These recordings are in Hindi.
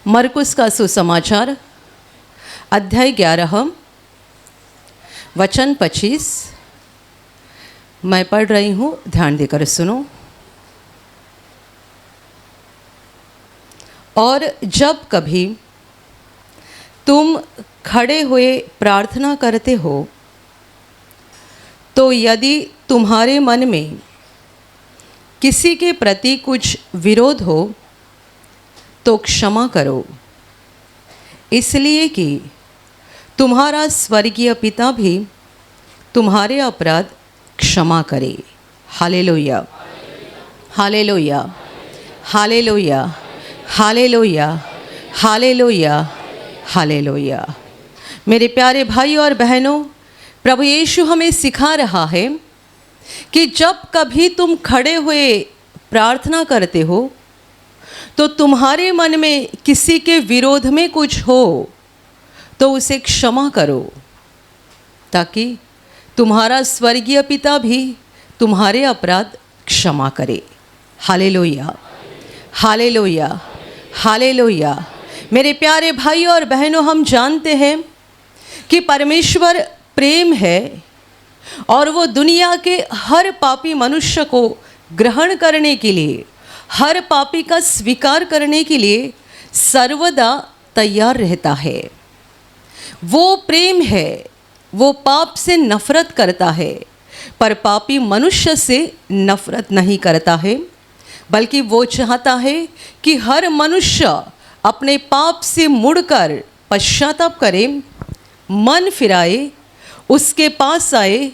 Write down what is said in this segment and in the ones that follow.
मरकुस का सुसमाचार अध्याय 11 वचन 25। मैं पढ़ रही हूँ, ध्यान देकर सुनो। और जब कभी तुम खड़े हुए प्रार्थना करते हो तो यदि तुम्हारे मन में किसी के प्रति कुछ विरोध हो तो क्षमा करो, इसलिए कि तुम्हारा स्वर्गीय पिता भी तुम्हारे अपराध क्षमा करे। Hallelujah, hallelujah, hallelujah, hallelujah, hallelujah, hallelujah. मेरे प्यारे भाई और बहनों, प्रभु यीशु हमें सिखा रहा है कि जब कभी तुम खड़े हुए प्रार्थना करते हो तो तुम्हारे मन में किसी के विरोध में कुछ हो तो उसे क्षमा करो, ताकि तुम्हारा स्वर्गीय पिता भी तुम्हारे अपराध क्षमा करे। Hallelujah, hallelujah, hallelujah. मेरे प्यारे भाई और बहनों, हम जानते हैं कि परमेश्वर प्रेम है और वो दुनिया के हर पापी मनुष्य को ग्रहण करने के लिए, हर पापी का स्वीकार करने के लिए सर्वदा तैयार रहता है। वो प्रेम है, वो पाप से नफरत करता है, पर पापी मनुष्य से नफरत नहीं करता है, बल्कि वो चाहता है कि हर मनुष्य अपने पाप से मुड़कर पश्चाताप करे, मन फिराए, उसके पास आए,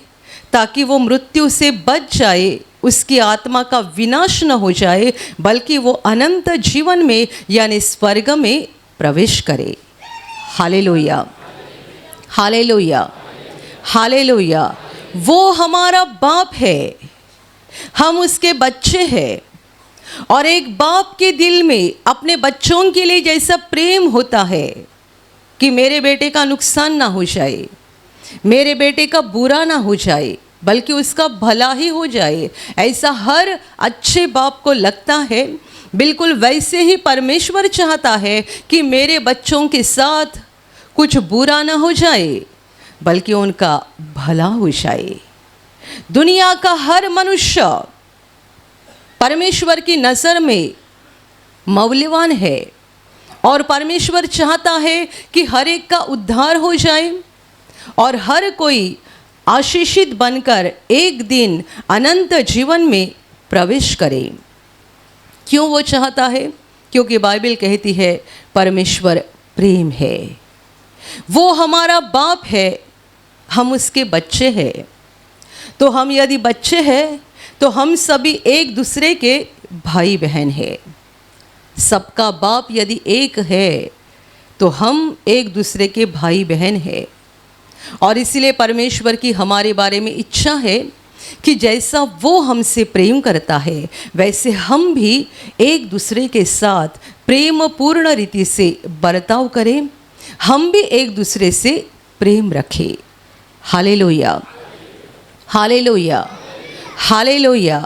ताकि वो मृत्यु से बच जाए, उसकी आत्मा का विनाश न हो जाए, बल्कि वो अनंत जीवन में यानी स्वर्ग में प्रवेश करे। Hallelujah, hallelujah, hallelujah. वो हमारा बाप है, हम उसके बच्चे हैं। और एक बाप के दिल में अपने बच्चों के लिए जैसा प्रेम होता है कि मेरे बेटे का नुकसान ना हो जाए, मेरे बेटे का बुरा ना हो जाए, बल्कि उसका भला ही हो जाए, ऐसा हर अच्छे बाप को लगता है। बिल्कुल वैसे ही परमेश्वर चाहता है कि मेरे बच्चों के साथ कुछ बुरा ना हो जाए, बल्कि उनका भला हो जाए। दुनिया का हर मनुष्य परमेश्वर की नज़र में मौल्यवान है और परमेश्वर चाहता है कि हर एक का उद्धार हो जाए और हर कोई आशीषित बनकर एक दिन अनंत जीवन में प्रवेश करे। क्यों वो चाहता है? क्योंकि बाइबल कहती है परमेश्वर प्रेम है, वो हमारा बाप है, हम उसके बच्चे हैं। तो हम यदि बच्चे हैं तो हम सभी एक दूसरे के भाई बहन हैं। सबका बाप यदि एक है तो हम एक दूसरे के भाई बहन हैं। और इसलिए परमेश्वर की हमारे बारे में इच्छा है कि जैसा वो हमसे प्रेम करता है वैसे हम भी एक दूसरे के साथ प्रेम पूर्ण रीति से बर्ताव करें, हम भी एक दूसरे से प्रेम रखें। Hallelujah, hallelujah, hallelujah.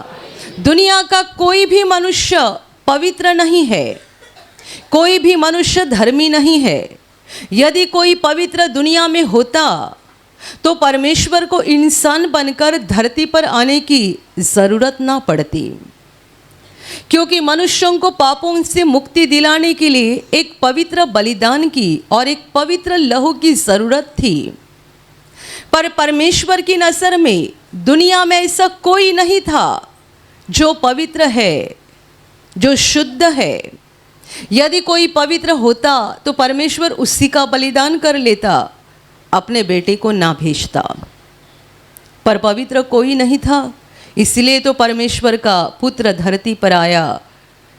दुनिया का कोई भी मनुष्य पवित्र नहीं है, कोई भी मनुष्य धर्मी नहीं है। यदि कोई पवित्र दुनिया में होता तो परमेश्वर को इंसान बनकर धरती पर आने की ज़रूरत ना पड़ती, क्योंकि मनुष्यों को पापों से मुक्ति दिलाने के लिए एक पवित्र बलिदान की और एक पवित्र लहू की ज़रूरत थी। पर परमेश्वर की नज़र में दुनिया में ऐसा कोई नहीं था जो पवित्र है, जो शुद्ध है। यदि कोई पवित्र होता तो परमेश्वर उसी का बलिदान कर लेता, अपने बेटे को ना भेजता। पर पवित्र कोई नहीं था, इसलिए तो परमेश्वर का पुत्र धरती पर आया,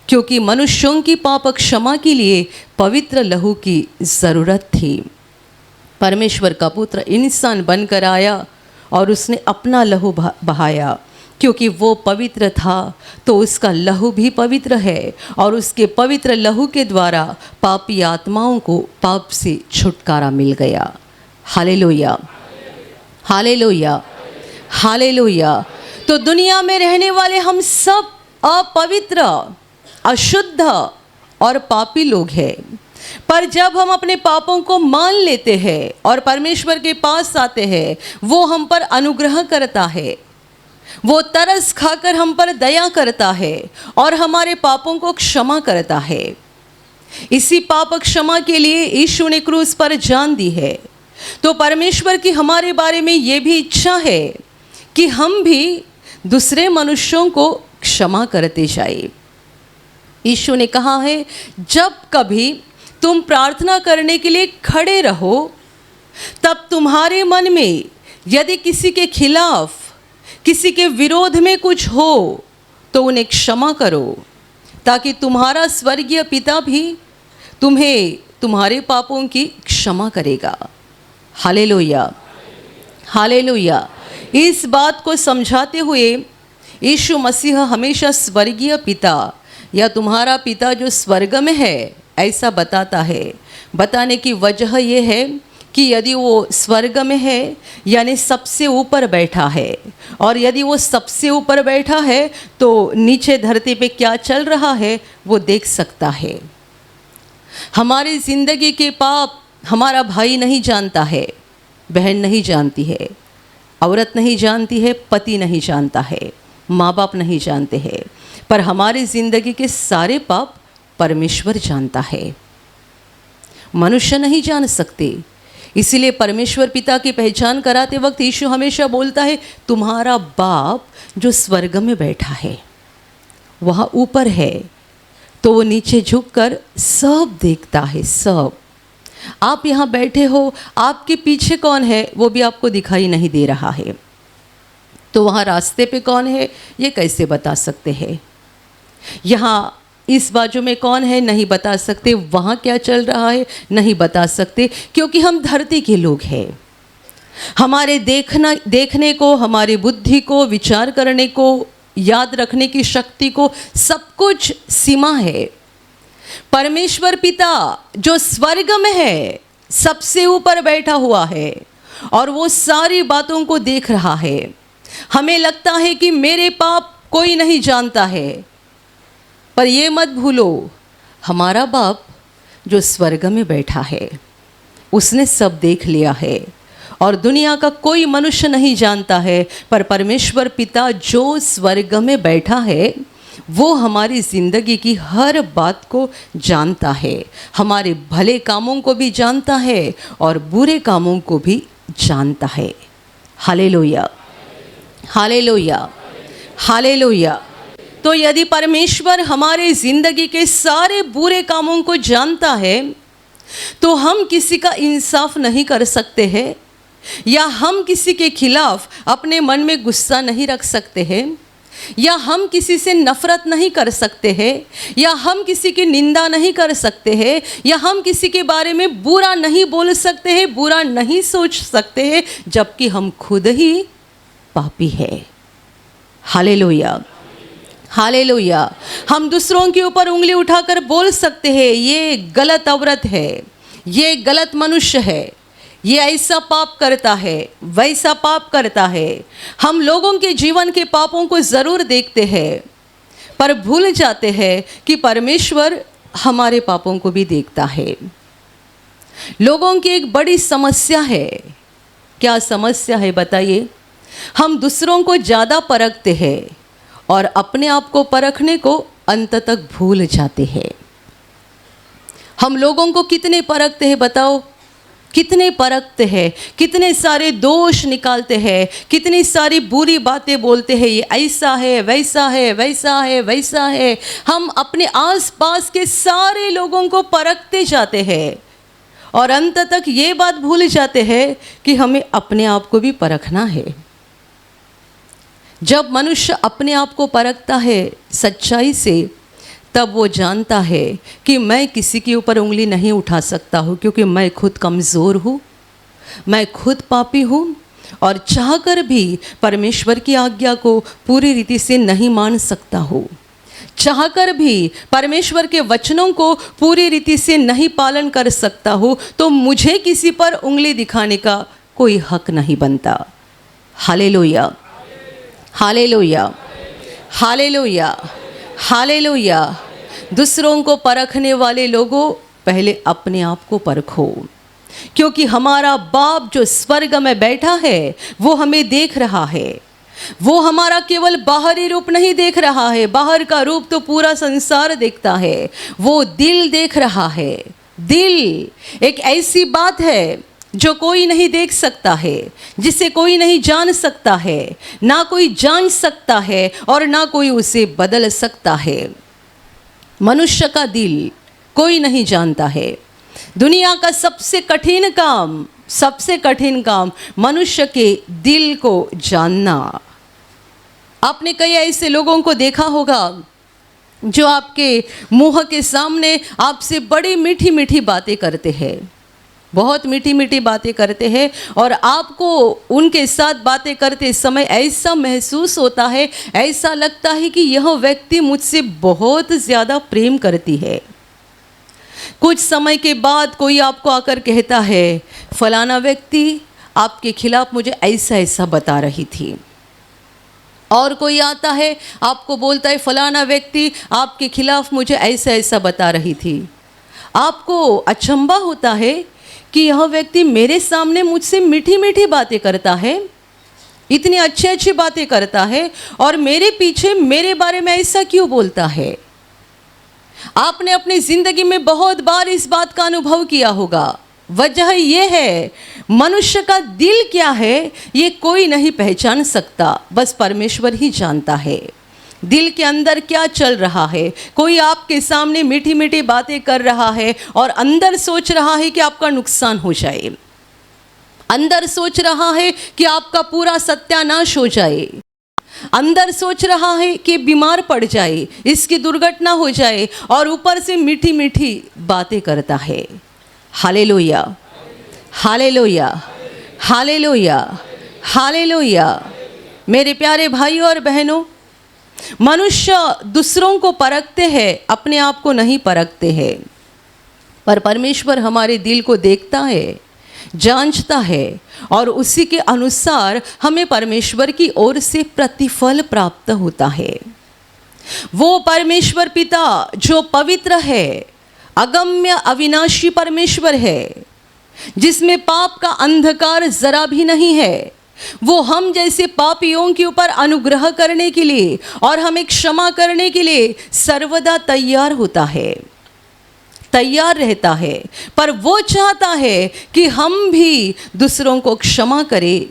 क्योंकि मनुष्यों की पाप क्षमा के लिए पवित्र लहू की ज़रूरत थी। परमेश्वर का पुत्र इंसान बनकर आया और उसने अपना लहू बहाया, क्योंकि वो पवित्र था तो उसका लहू भी पवित्र है और उसके पवित्र लहू के द्वारा पापी आत्माओं को पाप से छुटकारा मिल गया। Hallelujah, hallelujah, hallelujah. तो दुनिया में रहने वाले हम सब अपवित्र, अशुद्ध और पापी लोग हैं। पर जब हम अपने पापों को मान लेते हैं और परमेश्वर के पास आते हैं, वो हम पर अनुग्रह करता है, वो तरस खाकर हम पर दया करता है और हमारे पापों को क्षमा करता है। इसी पाप क्षमा के लिए यीशु ने क्रूस पर जान दी है। तो परमेश्वर की हमारे बारे में ये भी इच्छा है कि हम भी दूसरे मनुष्यों को क्षमा करते जाए। यीशु ने कहा है, जब कभी तुम प्रार्थना करने के लिए खड़े रहो, तब तुम्हारे मन में यदि किसी के खिलाफ, किसी के विरोध में कुछ हो तो उन्हें क्षमा करो, ताकि तुम्हारा स्वर्गीय पिता भी तुम्हें तुम्हारे पापों की क्षमा करेगा। Hallelujah, hallelujah. इस बात को समझाते हुए यीशु मसीह हमेशा स्वर्गीय पिता या तुम्हारा पिता जो स्वर्ग में है ऐसा बताता है। बताने की वजह यह है कि यदि वो स्वर्ग में है यानी सबसे ऊपर बैठा है, और यदि वो सबसे ऊपर बैठा है तो नीचे धरती पे क्या चल रहा है वो देख सकता है। हमारी ज़िंदगी के पाप हमारा भाई नहीं जानता है, बहन नहीं जानती है, औरत नहीं जानती है, पति नहीं जानता है, माँ बाप नहीं जानते हैं, पर हमारी ज़िंदगी के सारे पाप परमेश्वर जानता है। मनुष्य नहीं जान सकते। इसीलिए परमेश्वर पिता की पहचान कराते वक्त यीशु हमेशा बोलता है, तुम्हारा बाप जो स्वर्ग में बैठा है वहाँ ऊपर है, तो वो नीचे झुककर सब देखता है, सब। आप यहाँ बैठे हो, आपके पीछे कौन है वो भी आपको दिखाई नहीं दे रहा है, तो वहाँ रास्ते पे कौन है ये कैसे बता सकते हैं? यहाँ इस बाजू में कौन है नहीं बता सकते, वहाँ क्या चल रहा है नहीं बता सकते, क्योंकि हम धरती के लोग हैं। हमारे देखने को, हमारी बुद्धि को, विचार करने को, याद रखने की शक्ति को, सब कुछ सीमा है। परमेश्वर पिता जो स्वर्ग में है, सबसे ऊपर बैठा हुआ है और वो सारी बातों को देख रहा है। हमें लगता है कि मेरे पाप कोई नहीं जानता है, पर ये मत भूलो, हमारा बाप जो स्वर्ग में बैठा है उसने सब देख लिया है, और दुनिया का कोई मनुष्य नहीं जानता है, पर परमेश्वर पिता जो स्वर्ग में बैठा है वो हमारी ज़िंदगी की हर बात को जानता है, हमारे भले कामों को भी जानता है और बुरे कामों को भी जानता है। Hallelujah, hallelujah, hallelujah. तो यदि परमेश्वर हमारे ज़िंदगी के सारे बुरे कामों को जानता है, तो हम किसी का इंसाफ नहीं कर सकते हैं, या हम किसी के खिलाफ अपने मन में गुस्सा नहीं रख सकते हैं, या हम किसी से नफरत नहीं कर सकते हैं, या हम किसी की निंदा नहीं कर सकते हैं, या हम किसी के बारे में बुरा नहीं बोल सकते हैं, बुरा नहीं सोच सकते हैं, जबकि हम खुद ही पापी हैं। Hallelujah, hallelujah. हम दूसरों के ऊपर उंगली उठाकर बोल सकते हैं ये गलत औरत है, ये गलत मनुष्य है, ये ऐसा पाप करता है, वैसा पाप करता है। हम लोगों के जीवन के पापों को ज़रूर देखते हैं, पर भूल जाते हैं कि परमेश्वर हमारे पापों को भी देखता है। लोगों की एक बड़ी समस्या है। क्या समस्या है बताइए? हम दूसरों को ज़्यादा परखते हैं और अपने आप को परखने को अंत तक भूल जाते हैं। हम लोगों को कितने परखते हैं बताओ? कितने परखते हैं, कितने सारे दोष निकालते हैं, कितनी सारी बुरी बातें बोलते हैं, ये ऐसा है, वैसा है, वैसा है, वैसा है। हम अपने आसपास के सारे लोगों को परखते जाते हैं और अंत तक ये बात भूल जाते हैं कि हमें अपने आप को भी परखना है। जब मनुष्य अपने आप को परखता है सच्चाई से, तब वो जानता है कि मैं किसी के ऊपर उंगली नहीं उठा सकता हूँ, क्योंकि मैं खुद कमज़ोर हूँ, मैं खुद पापी हूँ, और चाहकर भी परमेश्वर की आज्ञा को पूरी रीति से नहीं मान सकता हूँ, चाहकर भी परमेश्वर के वचनों को पूरी रीति से नहीं पालन कर सकता हूँ, तो मुझे किसी पर उंगली दिखाने का कोई हक नहीं बनता। Hallelujah, hallelujah, hallelujah, hallelujah. दूसरों को परखने वाले लोगों पहले अपने आप को परखो, क्योंकि हमारा बाप जो स्वर्ग में बैठा है वो हमें देख रहा है। वो हमारा केवल बाहरी रूप नहीं देख रहा है, बाहर का रूप तो पूरा संसार देखता है, वो दिल देख रहा है। दिल एक ऐसी बात है जो कोई नहीं देख सकता है, जिसे कोई नहीं जान सकता है, ना कोई जान सकता है और ना कोई उसे बदल सकता है। मनुष्य का दिल कोई नहीं जानता है। दुनिया का सबसे कठिन काम मनुष्य के दिल को जानना। आपने कई ऐसे लोगों को देखा होगा जो आपके मुंह के सामने आपसे बड़ी मीठी मीठी बातें करते हैं, बहुत मीठी मीठी बातें करते हैं, और आपको उनके साथ बातें करते समय ऐसा महसूस होता है, ऐसा लगता है कि यह व्यक्ति मुझसे बहुत ज़्यादा प्रेम करती है। कुछ समय के बाद कोई आपको आकर कहता है, फलाना व्यक्ति आपके खिलाफ मुझे ऐसा ऐसा बता रही थी। और कोई आता है आपको बोलता है, फलाना व्यक्ति आपके खिलाफ मुझे ऐसा ऐसा बता रही थी। आपको अचंभा होता है कि यह व्यक्ति मेरे सामने मुझसे मीठी मीठी बातें करता है, इतनी अच्छी अच्छी बातें करता है, और मेरे पीछे मेरे बारे में ऐसा क्यों बोलता है। आपने अपनी ज़िंदगी में बहुत बार इस बात का अनुभव किया होगा। वजह यह है, मनुष्य का दिल क्या है ये कोई नहीं पहचान सकता, बस परमेश्वर ही जानता है दिल के अंदर क्या चल रहा है। कोई आपके सामने मीठी मीठी बातें कर रहा है और अंदर सोच रहा है कि आपका नुकसान हो जाए, अंदर सोच रहा है कि आपका पूरा सत्यानाश हो जाए, अंदर सोच रहा है कि बीमार पड़ जाए, इसकी दुर्घटना हो जाए, और ऊपर से मीठी मीठी बातें करता है। Hallelujah, hallelujah, hallelujah, hallelujah. मेरे प्यारे भाइयों और बहनों, मनुष्य दूसरों को परखते हैं, अपने आप को नहीं परखते हैं, पर परमेश्वर हमारे दिल को देखता है, जांचता है, और उसी के अनुसार हमें परमेश्वर की ओर से प्रतिफल प्राप्त होता है। वो परमेश्वर पिता जो पवित्र है, अगम्य अविनाशी परमेश्वर है, जिसमें पाप का अंधकार जरा भी नहीं है, वो हम जैसे पापियों के ऊपर अनुग्रह करने के लिए और हमें क्षमा करने के लिए सर्वदा तैयार होता है, तैयार रहता है। पर वो चाहता है कि हम भी दूसरों को क्षमा करें,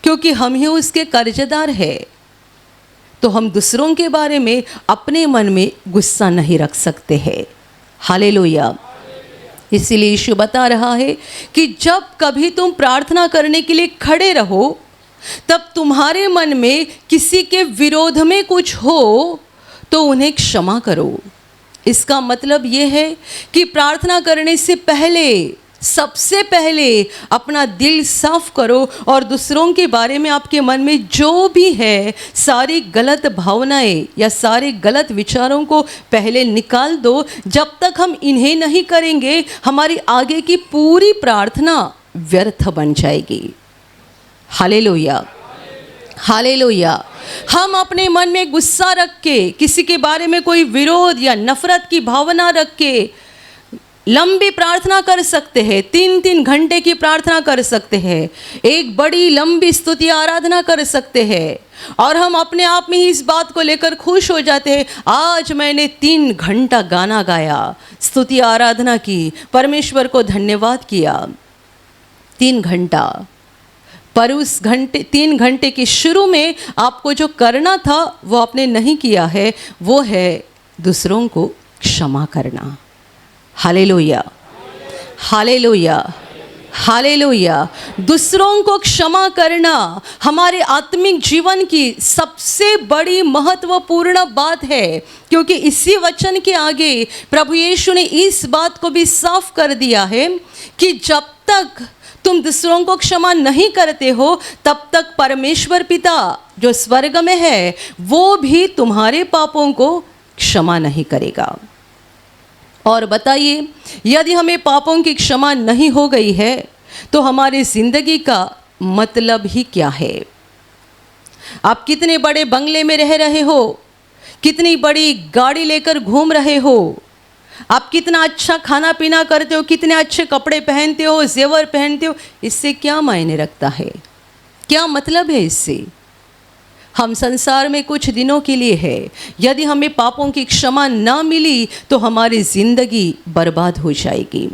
क्योंकि हम ही उसके कर्जदार हैं। तो हम दूसरों के बारे में अपने मन में गुस्सा नहीं रख सकते हैं। हालेलुया। इसीलिए यीशु बता रहा है कि जब कभी तुम प्रार्थना करने के लिए खड़े रहो, तब तुम्हारे मन में किसी के विरोध में कुछ हो तो उन्हें क्षमा करो। इसका मतलब ये है कि प्रार्थना करने से पहले, सबसे पहले अपना दिल साफ करो और दूसरों के बारे में आपके मन में जो भी है, सारी गलत भावनाएं या सारे गलत विचारों को पहले निकाल दो। जब तक हम इन्हें नहीं करेंगे, हमारी आगे की पूरी प्रार्थना व्यर्थ बन जाएगी। Hallelujah, hallelujah. हम अपने मन में गुस्सा रख के, किसी के बारे में कोई विरोध या नफरत की भावना रख के लंबी प्रार्थना कर सकते हैं, 3-3 घंटे की प्रार्थना कर सकते हैं, एक बड़ी लंबी स्तुति आराधना कर सकते हैं, और हम अपने आप में ही इस बात को लेकर खुश हो जाते हैं, आज मैंने 3 घंटा गाना गाया, स्तुति आराधना की, परमेश्वर को धन्यवाद किया। 3 घंटा। पर उस 3 घंटे के शुरू में आपको जो करना था वो आपने नहीं किया है, वो है दूसरों को क्षमा करना। Hallelujah, hallelujah, hallelujah. दूसरों को क्षमा करना हमारे आत्मिक जीवन की सबसे बड़ी महत्वपूर्ण बात है, क्योंकि इसी वचन के आगे प्रभु यीशु ने इस बात को भी साफ कर दिया है कि जब तक तुम दूसरों को क्षमा नहीं करते हो, तब तक परमेश्वर पिता जो स्वर्ग में है वो भी तुम्हारे पापों को क्षमा नहीं करेगा। और बताइए, यदि हमें पापों की क्षमा नहीं हो गई है तो हमारी जिंदगी का मतलब ही क्या है। आप कितने बड़े बंगले में रह रहे हो, कितनी बड़ी गाड़ी लेकर घूम रहे हो, आप कितना अच्छा खाना पीना करते हो, कितने अच्छे कपड़े पहनते हो, जेवर पहनते हो, इससे क्या मायने रखता है? क्या मतलब है इससे? हम संसार में कुछ दिनों के लिए है। यदि हमें पापों की क्षमा ना मिली तो हमारी जिंदगी बर्बाद हो जाएगी।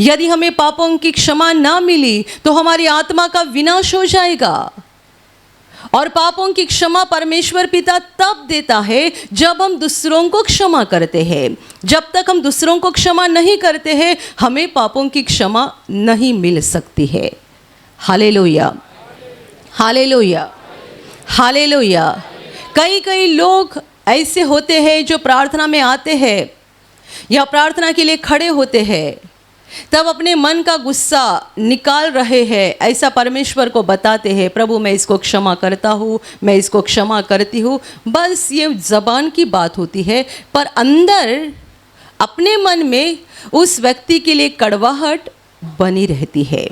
यदि हमें पापों की क्षमा ना मिली तो हमारी आत्मा का विनाश हो जाएगा। और पापों की क्षमा परमेश्वर पिता तब देता है जब हम दूसरों को क्षमा करते हैं। जब तक हम दूसरों को क्षमा नहीं करते हैं, हमें पापों की क्षमा नहीं मिल सकती है। Hallelujah, hallelujah, hallelujah. कई लोग ऐसे होते हैं जो प्रार्थना में आते हैं या प्रार्थना के लिए खड़े होते हैं, तब अपने मन का गुस्सा निकाल रहे हैं, ऐसा परमेश्वर को बताते हैं, प्रभु मैं इसको क्षमा करता हूँ, मैं इसको क्षमा करती हूँ। बस ये ज़बान की बात होती है, पर अंदर अपने मन में उस व्यक्ति के लिए कड़वाहट बनी रहती है।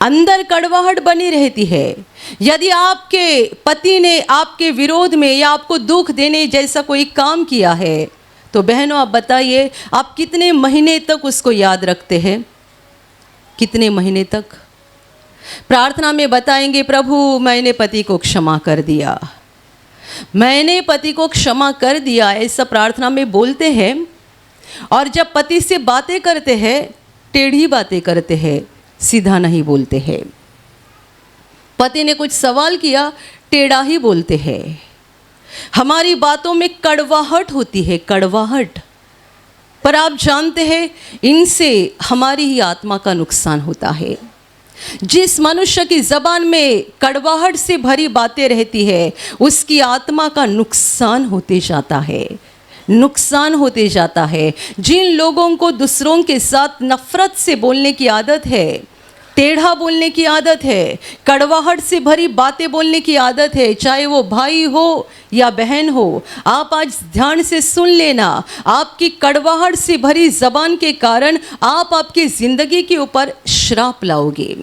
अंदर कड़वाहट बनी रहती है। यदि आपके पति ने आपके विरोध में या आपको दुख देने जैसा कोई काम किया है, तो बहनों आप बताइए, आप कितने महीने तक उसको याद रखते हैं? कितने महीने तक? प्रार्थना में बताएंगे, प्रभु मैंने पति को क्षमा कर दिया, मैंने पति को क्षमा कर दिया, ऐसा प्रार्थना में बोलते हैं। और जब पति से बातें करते हैं, टेढ़ी बातें करते हैं, सीधा नहीं बोलते हैं। पति ने कुछ सवाल किया, टेढ़ा ही बोलते हैं। हमारी बातों में कड़वाहट होती है, कड़वाहट। पर आप जानते हैं, इनसे हमारी ही आत्मा का नुकसान होता है। जिस मनुष्य की ज़बान में कड़वाहट से भरी बातें रहती है, उसकी आत्मा का नुकसान होते जाता है, नुकसान होते जाता है। जिन लोगों को दूसरों के साथ नफरत से बोलने की आदत है, टेढ़ा बोलने की आदत है, कड़वाहट से भरी बातें बोलने की आदत है, चाहे वो भाई हो या बहन हो, आप आज ध्यान से सुन लेना, आपकी कड़वाहट से भरी जबान के कारण आप आपकी जिंदगी के ऊपर श्राप लाओगे।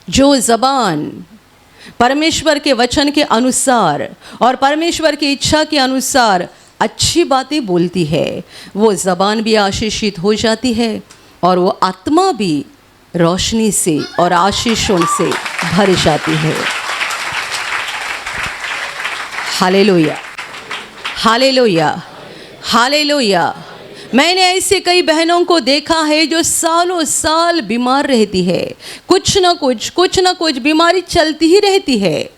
जो जबान परमेश्वर के वचन के अनुसार और परमेश्वर की इच्छा के अनुसार अच्छी बातें बोलती है, वो जबान भी आशीषित हो जाती है और वो आत्मा भी रोशनी से और आशीषों से भर जाती है। Hallelujah, hallelujah, hallelujah. मैंने ऐसे कई बहनों को देखा है जो सालों साल बीमार रहती है, कुछ ना कुछ बीमारी चलती ही रहती है।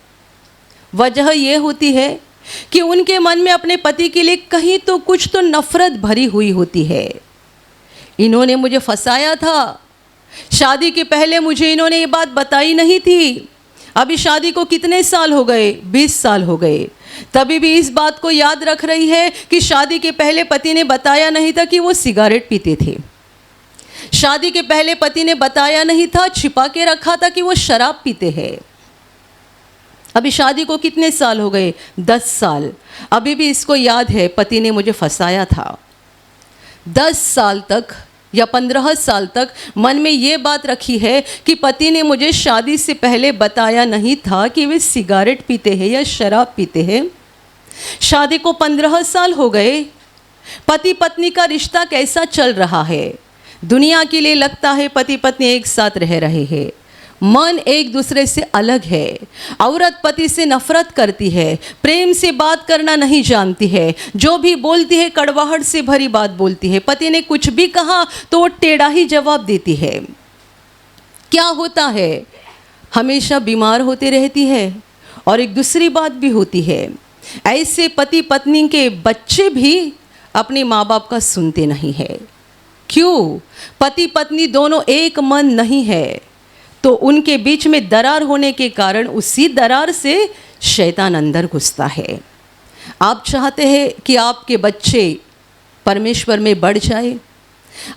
वजह यह होती है कि उनके मन में अपने पति के लिए कहीं तो कुछ तो नफरत भरी हुई होती है। इन्होंने मुझे फंसाया था, शादी के पहले मुझे इन्होंने ये बात बताई नहीं थी। अभी शादी को कितने साल हो गए? 20 साल हो गए। तभी भी इस बात को याद रख रही है कि शादी के पहले पति ने बताया नहीं था कि वो सिगरेट पीते थे। शादी के पहले पति ने बताया नहीं था, छिपा के रखा था कि वो शराब पीते हैं। अभी शादी को कितने साल हो गए? 10 साल। अभी भी इसको याद है, पति ने मुझे फंसाया था। 10 साल तक या 15 साल तक मन में ये बात रखी है कि पति ने मुझे शादी से पहले बताया नहीं था कि वे सिगरेट पीते हैं या शराब पीते हैं। शादी को 15 साल हो गए, पति पत्नी का रिश्ता कैसा चल रहा है? दुनिया के लिए लगता है पति पत्नी एक साथ रह रहे हैं, मन एक दूसरे से अलग है। औरत पति से नफरत करती है, प्रेम से बात करना नहीं जानती है, जो भी बोलती है कड़वाहट से भरी बात बोलती है। पति ने कुछ भी कहा तो वो टेढ़ा ही जवाब देती है। क्या होता है? हमेशा बीमार होती रहती है। और एक दूसरी बात भी होती है, ऐसे पति पत्नी के बच्चे भी अपने माँ बाप का सुनते नहीं है। क्यों? पति पत्नी दोनों एक मन नहीं है, तो उनके बीच में दरार होने के कारण उसी दरार से शैतान अंदर घुसता है। आप चाहते हैं कि आपके बच्चे परमेश्वर में बढ़ जाए,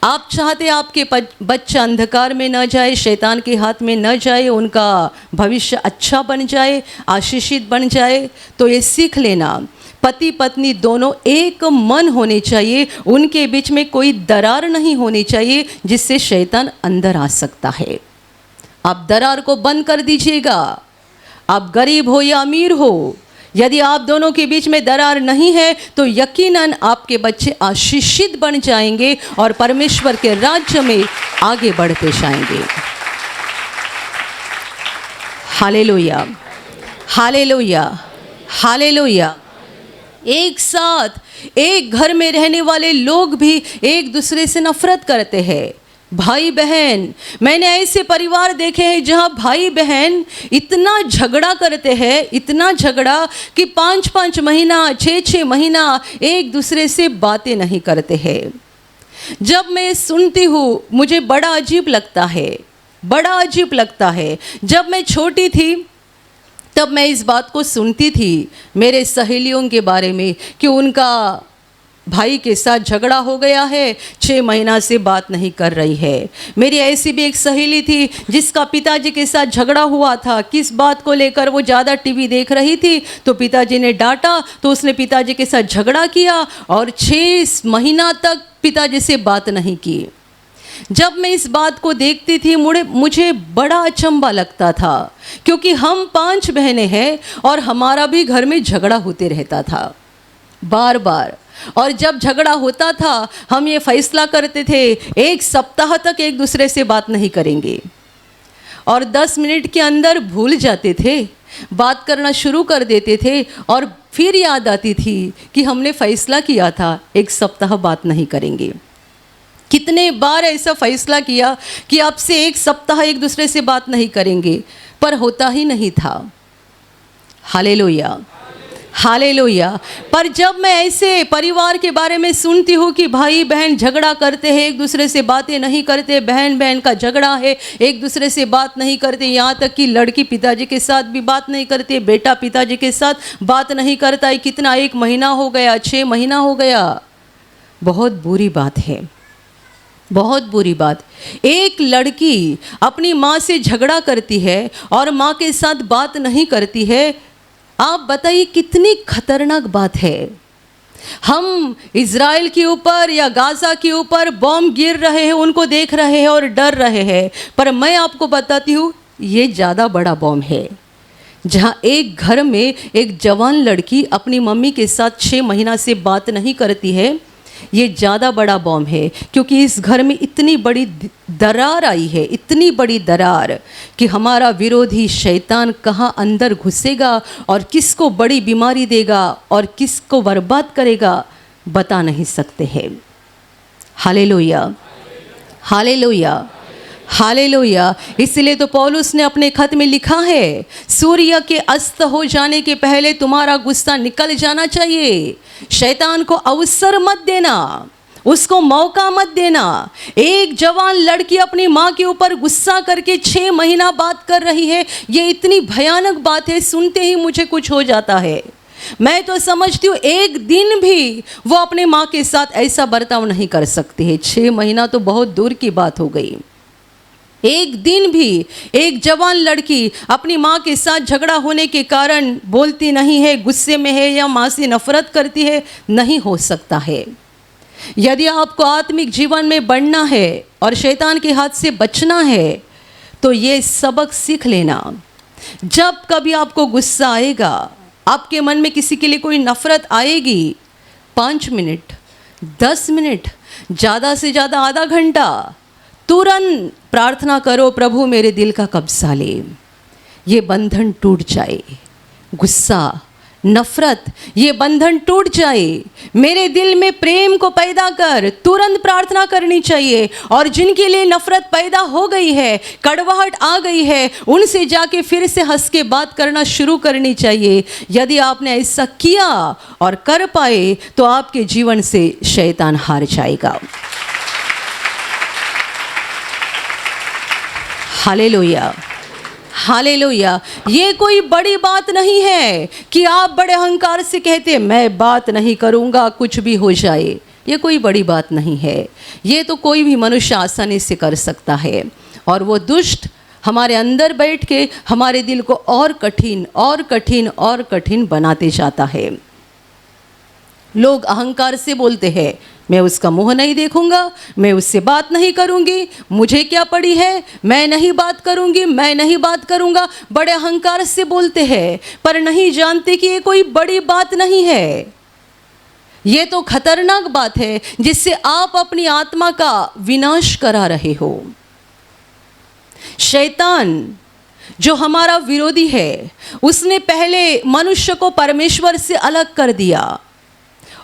आप चाहते हैं आपके बच्चा अंधकार में न जाए, शैतान के हाथ में न जाए, उनका भविष्य अच्छा बन जाए, आशीषित बन जाए, तो ये सीख लेना, पति पत्नी दोनों एक मन होने चाहिए, उनके बीच में कोई दरार नहीं होनी चाहिए जिससे शैतान अंदर आ सकता है। आप दरार को बंद कर दीजिएगा। आप गरीब हो या अमीर हो, यदि आप दोनों के बीच में दरार नहीं है तो यकीनन आपके बच्चे आशीषित बन जाएंगे और परमेश्वर के राज्य में आगे बढ़ते जाएंगे। Hallelujah, hallelujah, hallelujah. एक साथ एक घर में रहने वाले लोग भी एक दूसरे से नफरत करते हैं। भाई बहन, मैंने ऐसे परिवार देखे हैं जहां भाई बहन इतना झगड़ा करते हैं, इतना झगड़ा कि 5-5 महीना 6-6 महीना एक दूसरे से बातें नहीं करते हैं। जब मैं सुनती हूँ मुझे बड़ा अजीब लगता है, बड़ा अजीब लगता है। जब मैं छोटी थी तब मैं इस बात को सुनती थी मेरे सहेलियों के बारे में कि उनका भाई के साथ झगड़ा हो गया है, 6 महीना से बात नहीं कर रही है। मेरी ऐसी भी एक सहेली थी जिसका पिताजी के साथ झगड़ा हुआ था। किस बात को लेकर? वो ज़्यादा टीवी देख रही थी तो पिताजी ने डांटा तो उसने पिताजी के साथ झगड़ा किया और 6 महीना तक पिताजी से बात नहीं की। जब मैं इस बात को देखती थी मुझे बड़ा अचंभा लगता था, क्योंकि हम 5 बहनें हैं और हमारा भी घर में झगड़ा होते रहता था बार बार। और जब झगड़ा होता था हम ये फैसला करते थे 1 सप्ताह तक एक दूसरे से बात नहीं करेंगे और 10 मिनट के अंदर भूल जाते थे, बात करना शुरू कर देते थे और फिर याद आती थी कि हमने फैसला किया था 1 सप्ताह बात नहीं करेंगे। कितने बार ऐसा फैसला किया कि अब से 1 सप्ताह एक दूसरे से बात नहीं करेंगे, पर होता ही नहीं था। Hallelujah, hallelujah. पर जब मैं ऐसे परिवार के बारे में सुनती हूँ कि भाई बहन झगड़ा करते हैं, एक दूसरे से बातें नहीं करते, बहन बहन का झगड़ा है, एक दूसरे से बात नहीं करते, यहाँ तक कि लड़की पिताजी के साथ भी बात नहीं करती, बेटा पिताजी के साथ बात नहीं करता है। कितना 1 महीना हो गया, 6 महीना हो गया। बहुत बुरी बात है, बहुत बुरी बात। एक लड़की अपनी माँ से झगड़ा करती है और माँ के साथ बात नहीं करती है। आप बताइए कितनी खतरनाक बात है। हम इज़राइल के ऊपर या गाज़ा के ऊपर बॉम्ब गिर रहे हैं, उनको देख रहे हैं और डर रहे हैं, पर मैं आपको बताती हूँ ये ज़्यादा बड़ा बॉम्ब है, जहाँ एक घर में एक जवान लड़की अपनी मम्मी के साथ 6 महीना से बात नहीं करती है। ये ज़्यादा बड़ा बॉम्ब है, क्योंकि इस घर में इतनी बड़ी दरार आई है, इतनी बड़ी दरार कि हमारा विरोधी शैतान कहाँ अंदर घुसेगा और किसको बड़ी बीमारी देगा और किसको बर्बाद करेगा बता नहीं सकते हैं। Hallelujah, hallelujah, hallelujah. इसलिए तो पौलुस ने अपने खत में लिखा है, सूर्य के अस्त हो जाने के पहले तुम्हारा गुस्सा निकल जाना चाहिए। शैतान को अवसर मत देना, उसको मौका मत देना। एक जवान लड़की अपनी माँ के ऊपर गुस्सा करके 6 महीना बात कर रही है, ये इतनी भयानक बात है, सुनते ही मुझे कुछ हो जाता है। मैं तो समझती हूँ एक दिन भी वो अपने माँ के साथ ऐसा बर्ताव नहीं कर सकती है। 6 महीना तो बहुत दूर की बात हो गई। एक दिन भी एक जवान लड़की अपनी माँ के साथ झगड़ा होने के कारण बोलती नहीं है, गुस्से में है या माँ से नफरत करती है, नहीं हो सकता है। यदि आपको आत्मिक जीवन में बढ़ना है और शैतान के हाथ से बचना है तो ये सबक सीख लेना। जब कभी आपको गुस्सा आएगा, आपके मन में किसी के लिए कोई नफरत आएगी, 5 मिनट, 10 मिनट, ज़्यादा से ज़्यादा आधा घंटा तुरंत प्रार्थना करो, प्रभु मेरे दिल का कब्जा ले, ये बंधन टूट जाए। गुस्सा, नफरत, ये बंधन टूट जाए। मेरे दिल में प्रेम को पैदा कर, तुरंत प्रार्थना करनी चाहिए। और जिनके लिए नफरत पैदा हो गई है, कड़वाहट आ गई है, उनसे जाके फिर से हंस के बात करना शुरू करनी चाहिए। यदि आपने ऐसा किया और कर पाए तो आपके जीवन से शैतान हार जाएगा। Hallelujah, hallelujah. ये कोई बड़ी बात नहीं है कि आप बड़े अहंकार से कहते मैं बात नहीं करूँगा कुछ भी हो जाए। ये कोई बड़ी बात नहीं है। ये तो कोई भी मनुष्य आसानी से कर सकता है। और वो दुष्ट हमारे अंदर बैठ के हमारे दिल को और कठिन और कठिन और कठिन बनाते जाता है। लोग अहंकार से बोलते हैं मैं उसका मुंह नहीं देखूंगा, मैं उससे बात नहीं करूंगी, मुझे क्या पड़ी है, मैं नहीं बात करूंगी, मैं नहीं बात करूंगा। बड़े अहंकार से बोलते हैं, पर नहीं जानते कि ये कोई बड़ी बात नहीं है। ये तो खतरनाक बात है जिससे आप अपनी आत्मा का विनाश करा रहे हो। शैतान जो हमारा विरोधी है, उसने पहले मनुष्य को परमेश्वर से अलग कर दिया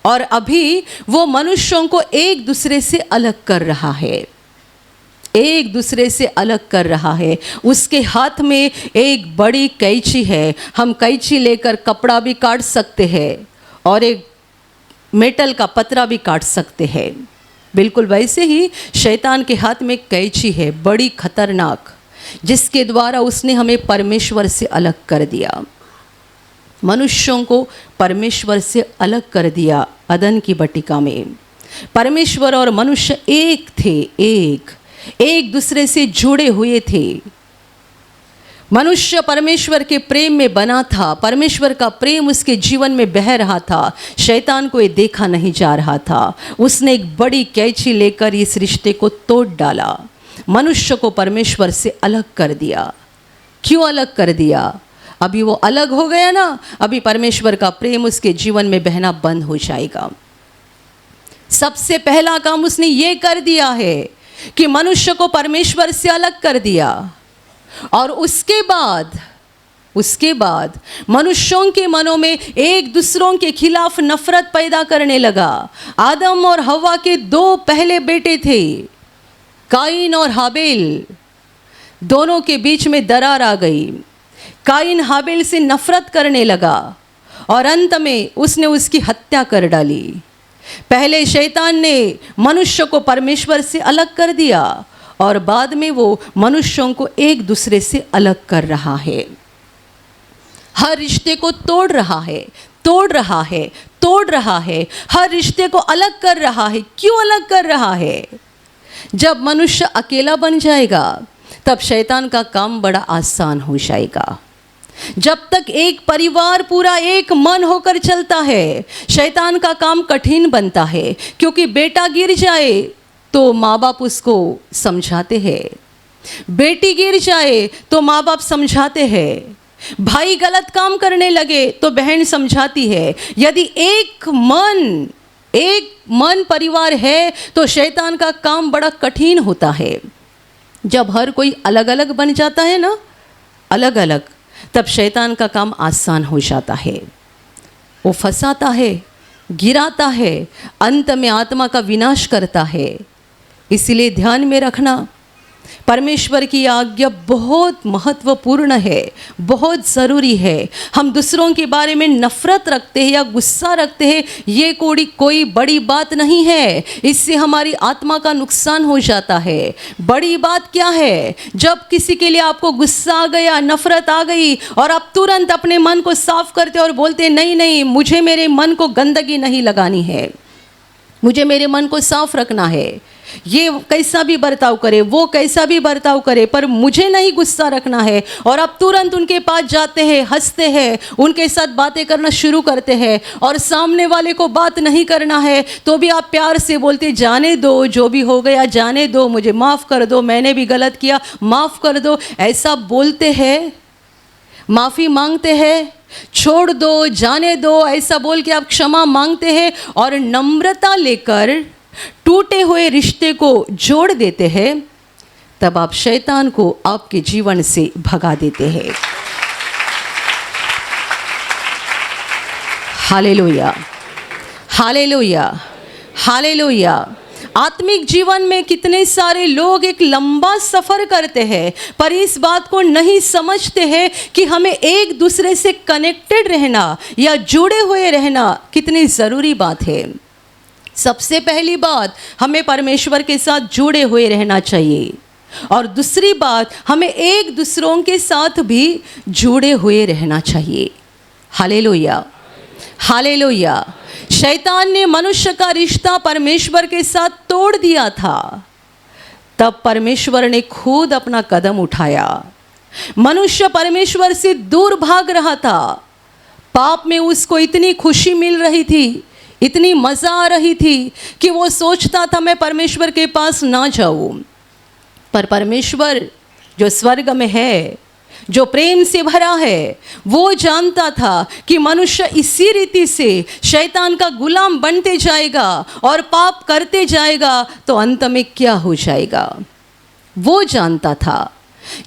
और अभी वो मनुष्यों को एक दूसरे से अलग कर रहा है, एक दूसरे से अलग कर रहा है। उसके हाथ में एक बड़ी कैंची है। हम कैंची लेकर कपड़ा भी काट सकते हैं और एक मेटल का पतरा भी काट सकते हैं। बिल्कुल वैसे ही शैतान के हाथ में कैंची है, बड़ी खतरनाक, जिसके द्वारा उसने हमें परमेश्वर से अलग कर दिया, मनुष्यों को परमेश्वर से अलग कर दिया। अदन की बटिका में परमेश्वर और मनुष्य एक थे, एक दूसरे से जुड़े हुए थे। मनुष्य परमेश्वर के प्रेम में बना था, परमेश्वर का प्रेम उसके जीवन में बह रहा था। शैतान को ये देखा नहीं जा रहा था। उसने एक बड़ी कैंची लेकर इस रिश्ते को तोड़ डाला, मनुष्य को परमेश्वर से अलग कर दिया। क्यों अलग कर दिया? अभी वो अलग हो गया ना, अभी परमेश्वर का प्रेम उसके जीवन में बहना बंद हो जाएगा। सबसे पहला काम उसने ये कर दिया है कि मनुष्य को परमेश्वर से अलग कर दिया, और उसके बाद मनुष्यों के मनों में एक दूसरों के खिलाफ नफरत पैदा करने लगा। आदम और हव्वा के दो पहले बेटे थे, काइन और हाबिल, दोनों के बीच में दरार आ गई। काइन हाबिल से नफरत करने लगा और अंत में उसने उसकी हत्या कर डाली। पहले शैतान ने मनुष्य को परमेश्वर से अलग कर दिया और बाद में वो मनुष्यों को एक दूसरे से अलग कर रहा है। हर रिश्ते को तोड़ रहा है, हर रिश्ते को अलग कर रहा है। क्यों अलग कर रहा है? जब मनुष्य अकेला बन जाएगा तब शैतान का काम बड़ा आसान हो जाएगा। जब तक एक परिवार पूरा एक मन होकर चलता है, शैतान का काम कठिन बनता है, क्योंकि बेटा गिर जाए तो माँ बाप उसको समझाते हैं, बेटी गिर जाए तो माँ बाप समझाते हैं, भाई गलत काम करने लगे तो बहन समझाती है। यदि एक मन परिवार है तो शैतान का काम बड़ा कठिन होता है। जब हर कोई अलग अलग बन जाता है ना, अलग अलग, तब शैतान का काम आसान हो जाता है। वो फंसाता है, गिराता है, अंत में आत्मा का विनाश करता है। इसलिए ध्यान में रखना, परमेश्वर की आज्ञा बहुत महत्वपूर्ण है, बहुत ज़रूरी है। हम दूसरों के बारे में नफ़रत रखते हैं या गुस्सा रखते हैं, ये कोई बड़ी बात नहीं है। इससे हमारी आत्मा का नुकसान हो जाता है। बड़ी बात क्या है? जब किसी के लिए आपको गुस्सा आ गया, नफ़रत आ गई, और आप तुरंत अपने मन को साफ करते और बोलते नहीं, मुझे मेरे मन को गंदगी नहीं लगानी है, मुझे मेरे मन को साफ रखना है। ये कैसा भी बर्ताव करे, वो कैसा भी बर्ताव करे, पर मुझे नहीं गुस्सा रखना है। और आप तुरंत उनके पास जाते हैं, हंसते हैं, उनके साथ बातें करना शुरू करते हैं, और सामने वाले को बात नहीं करना है तो भी आप प्यार से बोलते, जाने दो, जो भी हो गया जाने दो, मुझे माफ़ कर दो, मैंने भी गलत किया, माफ़ कर दो, ऐसा बोलते हैं, माफ़ी मांगते हैं, छोड़ दो, जाने दो, ऐसा बोल के आप क्षमा मांगते हैं और नम्रता लेकर टूटे हुए रिश्ते को जोड़ देते हैं। तब आप शैतान को आपके जीवन से भगा देते हैं। Hallelujah, hallelujah, hallelujah. आत्मिक जीवन में कितने सारे लोग एक लंबा सफ़र करते हैं, पर इस बात को नहीं समझते हैं कि हमें एक दूसरे से कनेक्टेड रहना या जुड़े हुए रहना कितनी ज़रूरी बात है। सबसे पहली बात, हमें परमेश्वर के साथ जुड़े हुए रहना चाहिए, और दूसरी बात, हमें एक दूसरों के साथ भी जुड़े हुए रहना चाहिए। Hallelujah, hallelujah. शैतान ने मनुष्य का रिश्ता परमेश्वर के साथ तोड़ दिया था, तब परमेश्वर ने खुद अपना कदम उठाया। मनुष्य परमेश्वर से दूर भाग रहा था, पाप में उसको इतनी खुशी मिल रही थी, इतनी मज़ा आ रही थी कि वो सोचता था मैं परमेश्वर के पास ना जाऊं। पर परमेश्वर जो स्वर्ग में है, जो प्रेम से भरा है, वो जानता था कि मनुष्य इसी रीति से शैतान का गुलाम बनते जाएगा और पाप करते जाएगा तो अंत में क्या हो जाएगा। वो जानता था,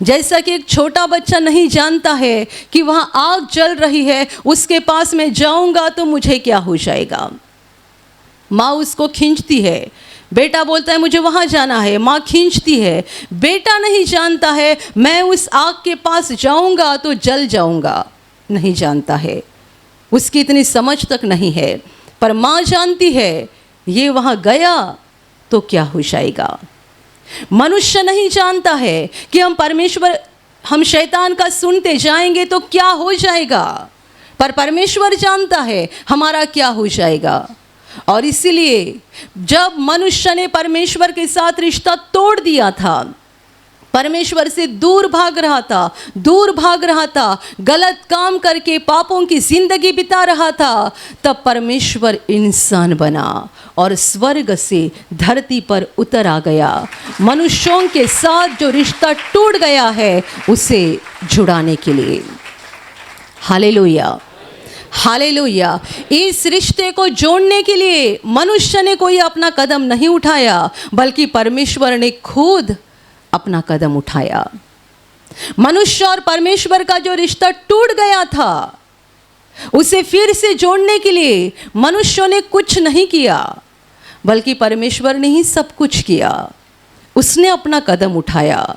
जैसा कि एक छोटा बच्चा नहीं जानता है कि वहाँ आग जल रही है, उसके पास में जाऊंगा तो मुझे क्या हो जाएगा। माँ उसको खींचती है, बेटा बोलता है मुझे वहाँ जाना है, माँ खींचती है। बेटा नहीं जानता है मैं उस आग के पास जाऊंगा तो जल जाऊंगा, नहीं जानता है, उसकी इतनी समझ तक नहीं है। पर माँ जानती है ये वहाँ गया तो क्या हो जाएगा। मनुष्य नहीं जानता है कि हम शैतान का सुनते जाएंगे तो क्या हो जाएगा, पर परमेश्वर जानता है हमारा क्या हो जाएगा। और इसीलिए जब मनुष्य ने परमेश्वर के साथ रिश्ता तोड़ दिया था, परमेश्वर से दूर भाग रहा था, गलत काम करके पापों की जिंदगी बिता रहा था, तब परमेश्वर इंसान बना और स्वर्ग से धरती पर उतर आ गया। मनुष्यों के साथ जो रिश्ता टूट गया है उसे जुड़ाने के लिए। Hallelujah, hallelujah. इस रिश्ते को जोड़ने के लिए मनुष्य ने कोई अपना कदम नहीं उठाया, बल्कि परमेश्वर ने खुद अपना कदम उठाया। मनुष्य और परमेश्वर का जो रिश्ता टूट गया था, उसे फिर से जोड़ने के लिए मनुष्यों ने कुछ नहीं किया, बल्कि परमेश्वर ने ही सब कुछ किया। उसने अपना कदम उठाया,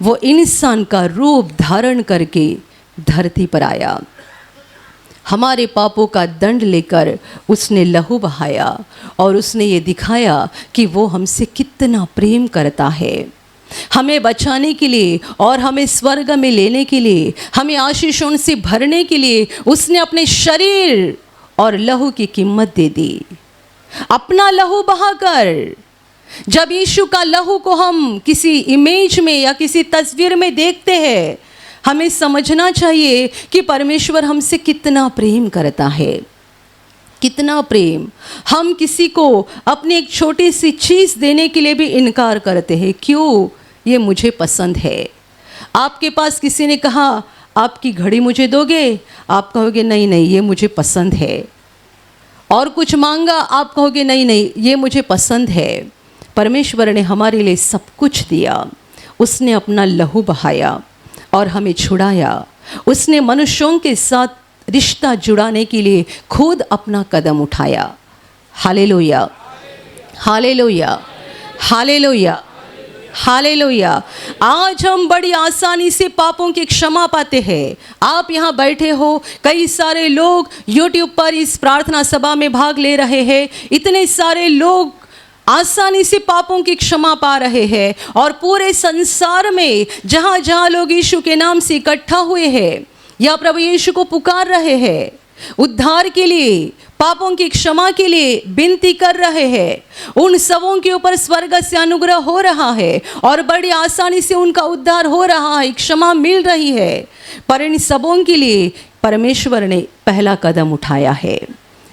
वो इंसान का रूप धारण करके धरती पर आया। हमारे पापों का दंड लेकर उसने लहू बहाया और उसने ये दिखाया कि वो हमसे कितना प्रेम करता है। हमें बचाने के लिए और हमें स्वर्ग में लेने के लिए, हमें आशीषों से भरने के लिए उसने अपने शरीर और लहू की कीमत दे दी, अपना लहू बहाकर। जब यीशु का लहू को हम किसी इमेज में या किसी तस्वीर में देखते हैं, हमें समझना चाहिए कि परमेश्वर हमसे कितना प्रेम करता है, कितना प्रेम। हम किसी को अपनी एक छोटी सी चीज़ देने के लिए भी इनकार करते हैं। क्यों? ये मुझे पसंद है। आपके पास किसी ने कहा आपकी घड़ी मुझे दोगे, आप कहोगे नहीं नहीं ये मुझे पसंद है। और कुछ मांगा, आप कहोगे नहीं नहीं ये मुझे पसंद है। परमेश्वर ने हमारे लिए सब कुछ दिया, उसने अपना लहू बहाया और हमें छुड़ाया। उसने मनुष्यों के साथ रिश्ता जुड़ाने के लिए खुद अपना कदम उठाया। Hallelujah, hallelujah, hallelujah, hallelujah. आज हम बड़ी आसानी से पापों की क्षमा पाते हैं। आप यहाँ बैठे हो, कई सारे लोग YouTube पर इस प्रार्थना सभा में भाग ले रहे हैं। इतने सारे लोग आसानी से पापों की क्षमा पा रहे हैं और पूरे संसार में जहाँ जहाँ लोग यीशु के नाम से इकट्ठा हुए हैं या प्रभु यीशु को पुकार रहे हैं, उद्धार के लिए, पापों की क्षमा के लिए विनती कर रहे हैं, उन सबों के ऊपर स्वर्ग से अनुग्रह हो रहा है और बड़ी आसानी से उनका उद्धार हो रहा है, क्षमा मिल रही है। पर इन सबों के लिए परमेश्वर ने पहला कदम उठाया है,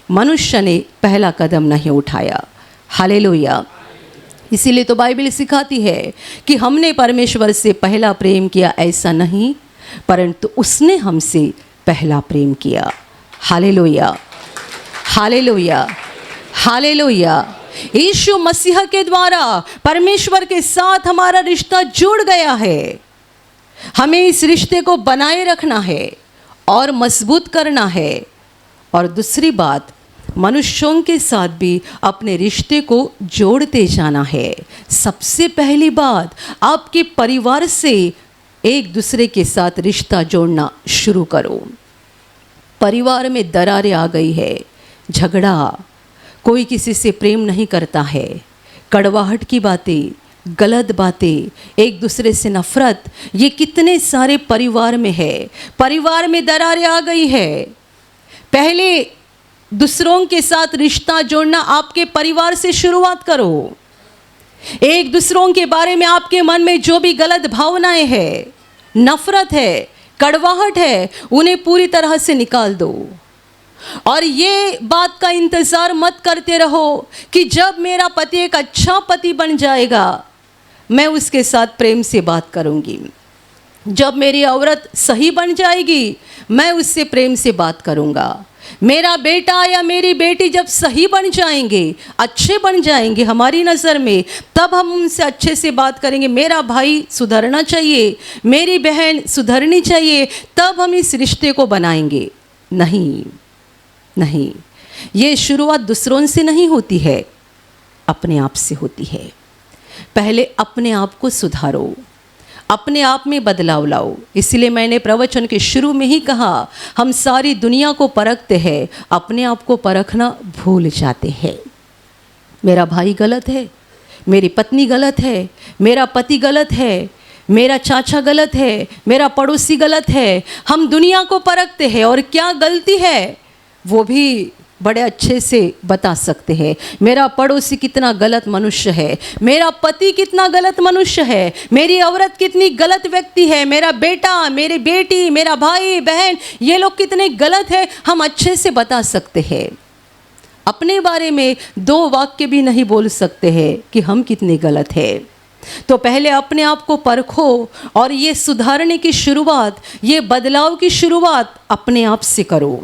मनुष्य ने पहला कदम नहीं उठाया। हालेलुया। इसीलिए तो बाइबल सिखाती है कि हमने परमेश्वर से पहला प्रेम किया, ऐसा नहीं, परंतु उसने हमसे पहला प्रेम किया। Hallelujah, hallelujah, hallelujah. यीशु मसीह के द्वारा परमेश्वर के साथ हमारा रिश्ता जुड़ गया है। हमें इस रिश्ते को बनाए रखना है और मजबूत करना है। और दूसरी बात, मनुष्यों के साथ भी अपने रिश्ते को जोड़ते जाना है। सबसे पहली बात, आपके परिवार से एक दूसरे के साथ रिश्ता जोड़ना शुरू करो। परिवार में दरारें आ गई है, झगड़ा, कोई किसी से प्रेम नहीं करता है, कड़वाहट की बातें, गलत बातें, एक दूसरे से नफरत, ये कितने सारे परिवार में है। परिवार में दरारें आ गई है। पहले दूसरों के साथ रिश्ता जोड़ना आपके परिवार से शुरुआत करो। एक दूसरों के बारे में आपके मन में जो भी गलत भावनाएं हैं, नफरत है, कड़वाहट है, उन्हें पूरी तरह से निकाल दो। और ये बात का इंतज़ार मत करते रहो कि जब मेरा पति एक अच्छा पति बन जाएगा मैं उसके साथ प्रेम से बात करूंगी, जब मेरी औरत सही बन जाएगी मैं उससे प्रेम से बात करूंगा, मेरा बेटा या मेरी बेटी जब सही बन जाएंगे, अच्छे बन जाएंगे हमारी नज़र में, तब हम उनसे अच्छे से बात करेंगे। मेरा भाई सुधरना चाहिए, मेरी बहन सुधरनी चाहिए, तब हम इस रिश्ते को बनाएंगे। नहीं नहीं, ये शुरुआत दूसरों से नहीं होती है, अपने आप से होती है। पहले अपने आप को सुधारो, अपने आप में बदलाव लाओ। इसलिए मैंने प्रवचन के शुरू में ही कहा, हम सारी दुनिया को परखते हैं, अपने आप को परखना भूल जाते हैं। मेरा भाई गलत है, मेरी पत्नी गलत है, मेरा पति गलत है, मेरा चाचा गलत है, मेरा पड़ोसी गलत है। हम दुनिया को परखते हैं और क्या गलती है वो भी बड़े अच्छे से बता सकते हैं। मेरा पड़ोसी कितना गलत मनुष्य है, मेरा पति कितना गलत मनुष्य है, मेरी औरत कितनी गलत व्यक्ति है, मेरा बेटा, मेरी बेटी, मेरा भाई बहन, ये लोग कितने गलत हैं, हम अच्छे से बता सकते हैं। अपने बारे में 2 वाक्य भी नहीं बोल सकते हैं कि हम कितने गलत हैं। तो पहले अपने आप को परखो और ये सुधारने की शुरुआत, ये बदलाव की शुरुआत अपने आप से करो।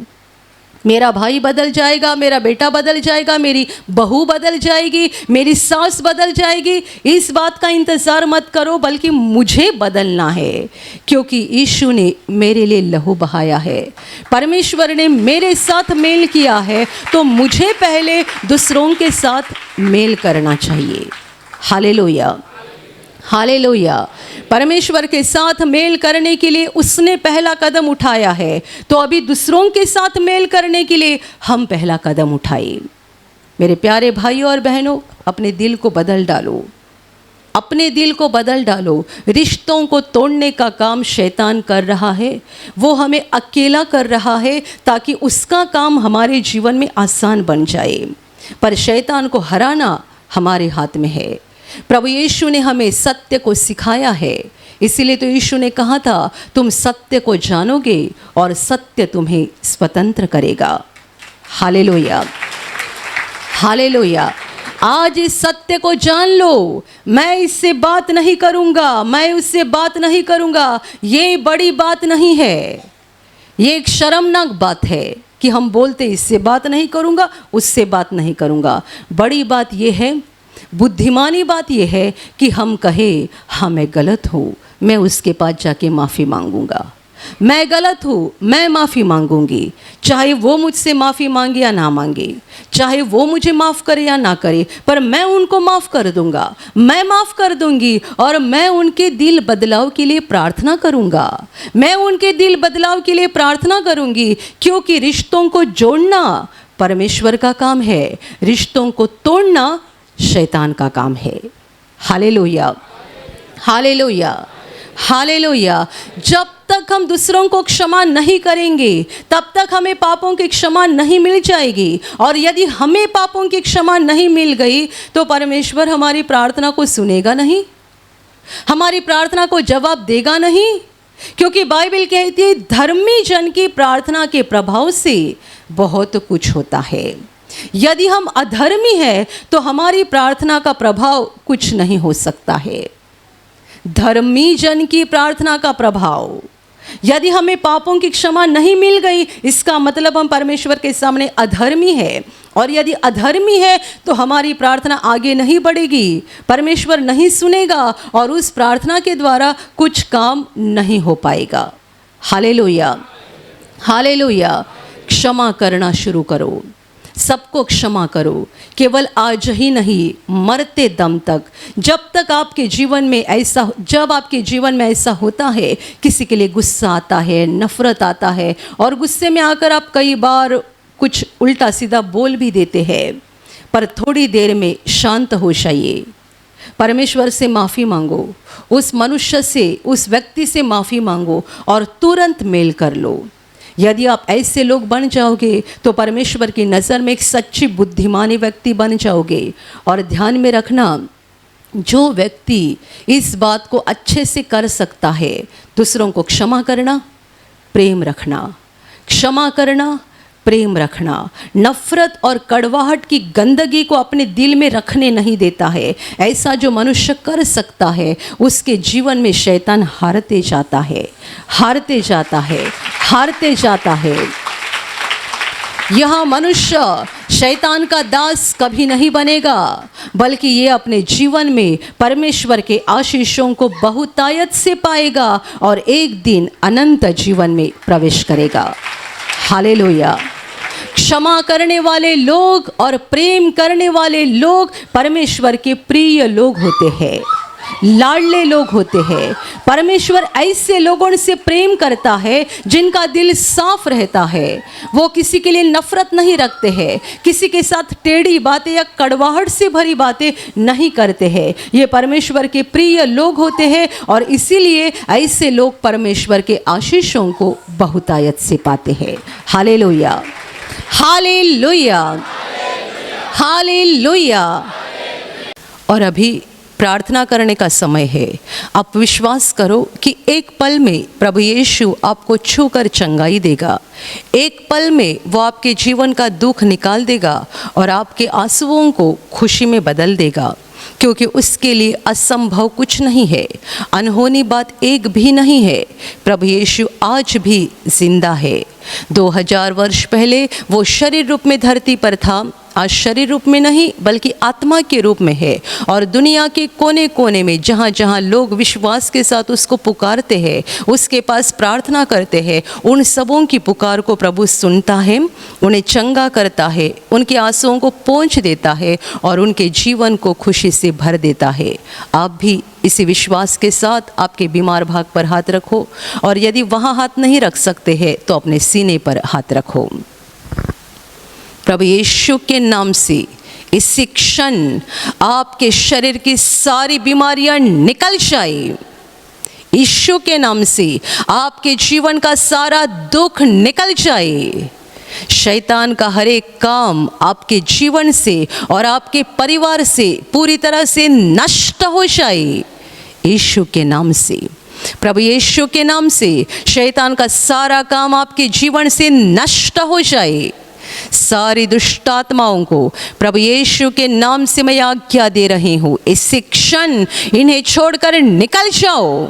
मेरा भाई बदल जाएगा, मेरा बेटा बदल जाएगा, मेरी बहू बदल जाएगी, मेरी सास बदल जाएगी, इस बात का इंतज़ार मत करो, बल्कि मुझे बदलना है, क्योंकि यीशु ने मेरे लिए लहू बहाया है, परमेश्वर ने मेरे साथ मेल किया है, तो मुझे पहले दूसरों के साथ मेल करना चाहिए। Hallelujah, hallelujah. परमेश्वर के साथ मेल करने के लिए उसने पहला कदम उठाया है, तो अभी दूसरों के साथ मेल करने के लिए हम पहला कदम उठाएं। मेरे प्यारे भाइयों और बहनों, अपने दिल को बदल डालो, अपने दिल को बदल डालो। रिश्तों को तोड़ने का काम शैतान कर रहा है, वो हमें अकेला कर रहा है ताकि उसका काम हमारे जीवन में आसान बन जाए, पर शैतान को हराना हमारे हाथ में है। प्रभु यीशु ने हमें सत्य को सिखाया है, इसीलिए तो यीशु ने कहा था, तुम सत्य को जानोगे और सत्य तुम्हें स्वतंत्र करेगा। Hallelujah, hallelujah. आज इस सत्य को जान लो, मैं इससे बात नहीं करूँगा, मैं उससे बात नहीं करूँगा, ये बड़ी बात नहीं है, ये एक शर्मनाक बात है कि हम बोलते इससे बात नहीं करूँगा, उससे बात नहीं करूँगा। बड़ी बात ये है, बुद्धिमानी बात यह है कि हम कहें हाँ मैं गलत हूँ, मैं उसके पास जाके माफ़ी मांगूंगा, मैं गलत हूँ, मैं माफ़ी मांगूंगी, चाहे वो मुझसे माफ़ी मांगे या ना मांगे, चाहे वो मुझे माफ़ करे या ना करे, पर मैं उनको माफ़ कर दूंगा, मैं माफ़ कर दूंगी, और मैं उनके दिल बदलाव के लिए प्रार्थना करूंगा, मैं उनके दिल बदलाव के लिए प्रार्थना करूंगी, क्योंकि रिश्तों को जोड़ना परमेश्वर का काम है, रिश्तों को तोड़ना शैतान का काम है। Hallelujah, hallelujah, hallelujah. जब तक हम दूसरों को क्षमा नहीं करेंगे तब तक हमें पापों की क्षमा नहीं मिल जाएगी, और यदि हमें पापों की क्षमा नहीं मिल गई तो परमेश्वर हमारी प्रार्थना को सुनेगा नहीं, हमारी प्रार्थना को जवाब देगा नहीं, क्योंकि बाइबल कहती है धर्मी जन की प्रार्थना के प्रभाव से बहुत कुछ होता है। यदि हम अधर्मी हैं तो हमारी प्रार्थना का प्रभाव कुछ नहीं हो सकता है। धर्मी जन की प्रार्थना का प्रभाव, यदि हमें पापों की क्षमा नहीं मिल गई, इसका मतलब हम परमेश्वर के सामने अधर्मी है, और यदि अधर्मी है तो हमारी प्रार्थना आगे नहीं बढ़ेगी, परमेश्वर नहीं सुनेगा, और उस प्रार्थना के द्वारा कुछ काम नहीं हो पाएगा। Hallelujah, hallelujah. क्षमा करना शुरू करो, सबको क्षमा करो, केवल आज ही नहीं, मरते दम तक। जब तक आपके जीवन में ऐसा, जब आपके जीवन में ऐसा होता है, किसी के लिए गुस्सा आता है, नफरत आता है, और गुस्से में आकर आप कई बार कुछ उल्टा सीधा बोल भी देते हैं, पर थोड़ी देर में शांत हो जाइए, परमेश्वर से माफ़ी मांगो, उस मनुष्य से, उस व्यक्ति से माफ़ी मांगो और तुरंत मेल कर लो। यदि आप ऐसे लोग बन जाओगे तो परमेश्वर की नज़र में एक सच्ची बुद्धिमानी व्यक्ति बन जाओगे। और ध्यान में रखना, जो व्यक्ति इस बात को अच्छे से कर सकता है, दूसरों को क्षमा करना, प्रेम रखना, क्षमा करना, प्रेम रखना, नफरत और कड़वाहट की गंदगी को अपने दिल में रखने नहीं देता है। ऐसा जो मनुष्य कर सकता है उसके जीवन में शैतान हारते जाता है, हारते जाता है, हारते जाता है। यह मनुष्य शैतान का दास कभी नहीं बनेगा, बल्कि ये अपने जीवन में परमेश्वर के आशीषों को बहुतायत से पाएगा और एक दिन अनंत जीवन में प्रवेश करेगा। हालेलुया। क्षमा करने वाले लोग और प्रेम करने वाले लोग परमेश्वर के प्रिय लोग होते हैं, लाडले लोग होते हैं। परमेश्वर ऐसे लोगों से प्रेम करता है जिनका दिल साफ रहता है। वो किसी के लिए नफरत नहीं रखते हैं, किसी के साथ टेढ़ी बातें या कड़वाहट से भरी बातें नहीं करते हैं। ये परमेश्वर के प्रिय लोग होते हैं और इसीलिए ऐसे लोग परमेश्वर के आशीषों को बहुतायत से पाते हैं। Hallelujah, hallelujah, hallelujah. और अभी प्रार्थना करने का समय है। आप विश्वास करो कि एक पल में प्रभु यीशु आपको छूकर चंगाई देगा। एक पल में वो आपके जीवन का दुख निकाल देगा और आपके आंसुओं को खुशी में बदल देगा, क्योंकि उसके लिए असंभव कुछ नहीं है, अनहोनी बात एक भी नहीं है। प्रभु यीशु आज भी जिंदा है। 2000 वर्ष पहले वो शरीर रूप में धरती पर था, आज शरीर रूप में नहीं बल्कि आत्मा के रूप में है। और दुनिया के कोने कोने में जहाँ जहाँ लोग विश्वास के साथ उसको पुकारते हैं, उसके पास प्रार्थना करते हैं, उन सबों की पुकार को प्रभु सुनता है, उन्हें चंगा करता है, उनके आंसुओं को पोंछ देता है और उनके जीवन को खुशी से भर देता है। आप भी इसी विश्वास के साथ आपके बीमार भाग पर हाथ रखो, और यदि वहाँ हाथ नहीं रख सकते हैं तो अपने सीने पर हाथ रखो। प्रभु यीशु के नाम से इसी क्षण आपके शरीर की सारी बीमारियां निकल जाए। यीशु के नाम से आपके जीवन का सारा दुख निकल जाए। शैतान का हर एक काम आपके जीवन से और आपके परिवार से पूरी तरह से नष्ट हो जाए। यीशु के नाम से, प्रभु यीशु के नाम से शैतान का सारा काम आपके जीवन से नष्ट हो जाए। सारी दुष्ट आत्माओं को प्रभु यीशु के नाम से मैं आज्ञा दे रही हूँ, इसी क्षण इन्हें छोड़कर निकल जाओ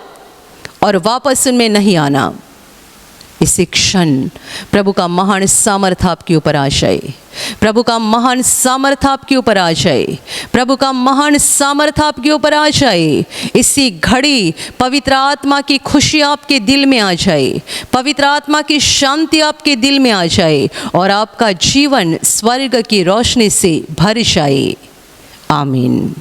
और वापस उनमें नहीं आना। इसी क्षण प्रभु का महान सामर्थ आपके ऊपर आ जाए, प्रभु का महान सामर्थ आपके ऊपर आ जाए, प्रभु का महान सामर्थ आपके ऊपर आ जाए। इसी घड़ी पवित्र आत्मा की खुशी आपके दिल में आ जाए, पवित्र आत्मा की शांति आपके दिल में आ जाए और आपका जीवन स्वर्ग की रोशनी से भर जाए। आमीन।